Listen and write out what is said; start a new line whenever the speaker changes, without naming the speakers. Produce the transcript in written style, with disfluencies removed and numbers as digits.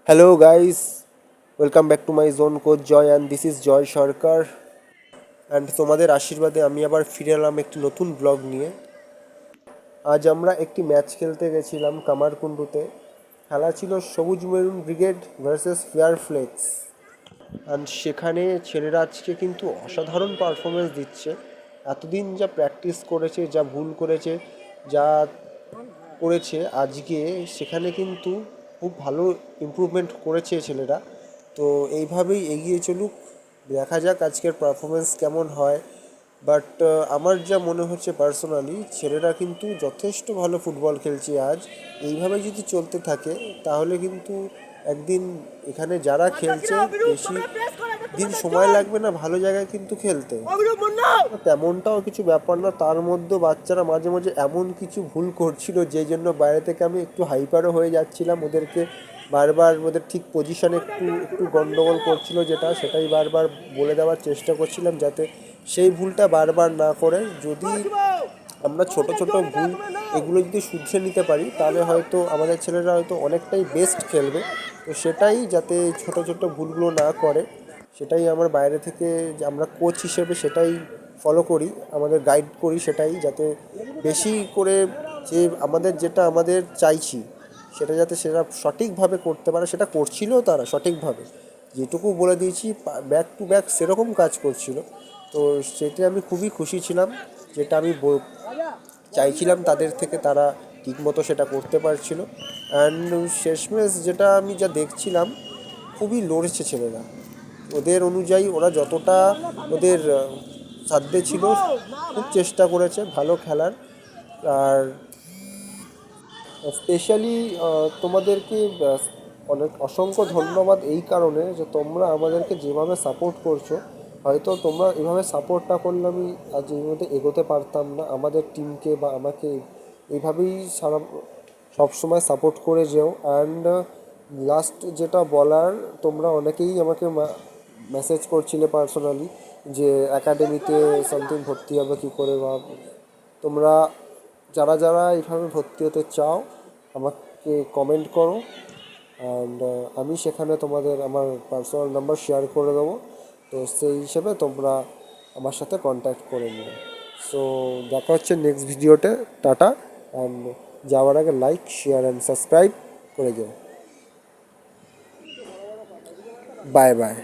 Hello guys, welcome back to my zone coach Joy and this is Joy Sarkar and তোমাদের আশীর্বাদে আমি আবার ফিরে এলাম একটি নতুন ব্লগ নিয়ে। আজ আমরা একটি ম্যাচ খেলতে গেছিলাম কামারকুণ্ডুতে। খেলা ছিল সবুজ maroon brigade versus fair flex and সেখানে ছেলেরা আজকে কিন্তু অসাধারণ পারফরমেন্স দিচ্ছে। এতদিন যা প্র্যাকটিস করেছে, যা ভুল করেছে, যা করেছে আজকে সেখানে কিন্তু খুব ভালো ইমপ্রুভমেন্ট করেছে ছেলেরা। তো এইভাবেই এগিয়ে চলুক, দেখা যাক আজকের পারফরমেন্স কেমন হয়। বাট আমার যা মনে হচ্ছে পার্সোনালি, ছেলেরা কিন্তু যথেষ্ট ভালো ফুটবল খেলছে আজ। এইভাবে যদি চলতে থাকে তাহলে কিন্তু একদিন এখানে যারা খেলছে বেশি দিন সময় লাগবে না ভালো জায়গায় কিন্তু খেলতে। তেমনটাও কিছু ব্যাপার না, তার মধ্যে বাচ্চারা মাঝে মাঝে এমন কিছু ভুল করছিল যেই জন্য বাইরে থেকে আমি একটু হাইপারও হয়ে যাচ্ছিলাম। ওদেরকে বারবার ওদের ঠিক পজিশানে একটু একটু গন্ডগোল করছিল, সেটাই বারবার বলে দেওয়ার চেষ্টা করছিলাম যাতে সেই ভুলটা বারবার না করে। যদি আমরা ছোট ছোট ভুল এগুলো যদি শুধরে নিতে পারি তাহলে হয়তো আমাদের ছেলেরা হয়তো অনেকটাই বেস্ট খেলবে। তো সেটাই যাতে ছোট ছোট ভুলগুলো না করে, সেটাই আমার বাইরে থেকে আমরা কোচ হিসেবে সেটাই ফলো করি, আমাদের গাইড করি সেটাই, যাতে বেশি করে যে আমাদের চাইছি সেটা যাতে সেটা সঠিকভাবে করতে পারে। সেটা করছিলও তারা সঠিকভাবে, যেটুকু বলে দিয়েছি ব্যাক টু ব্যাক সেরকম কাজ করছিল। তো সেটা আমি খুবই খুশি ছিলাম, যেটা আমি চাইছিলাম তাদের থেকে তারা ঠিকমতো সেটা করতে পারছিল। অ্যান্ড শেষমেশ যেটা আমি যা দেখছিলাম, খুবই লড়েছে ছেলেরা ওদের অনুযায়ী, ওরা যতটা ওদের সাধ্যে ছিল খুব চেষ্টা করেছে ভালো খেলার। আর স্পেশালি তোমাদেরকে অনেক অসংখ্য ধন্যবাদ এই কারণে যে তোমরা আমাদেরকে যেভাবে সাপোর্ট করছো। হয়তো তোমরা এভাবে সাপোর্ট না করলে আমি আজ এই মধ্যে এগোতে পারতাম না। আমাদের টিমকে বা আমাকে এইভাবেই সবসময় সাপোর্ট করে যেও। অ্যান্ড লাস্ট যেটা বলার, তোমরা অনেকেই আমাকে মেসেজ করছিলে পার্সোনালি যে একাডেমিতে সামথিং ভর্তি হবে কী করে, বা তোমরা যারা যারা এইভাবে ভর্তি হতে চাও আমাকে কমেন্ট করো। অ্যান্ড আমি সেখানে তোমাদের আমার পার্সোনাল নাম্বার শেয়ার করে দেবো। তো সেই হিসেবে তোমরা আমার সাথে কন্ট্যাক্ট করে নিও। সো দেখা হচ্ছে নেক্সট ভিডিওতে। টাটা। অ্যান্ড যাওয়ার আগে লাইক শেয়ার অ্যান্ড সাবস্ক্রাইব করে যাও। Bye bye.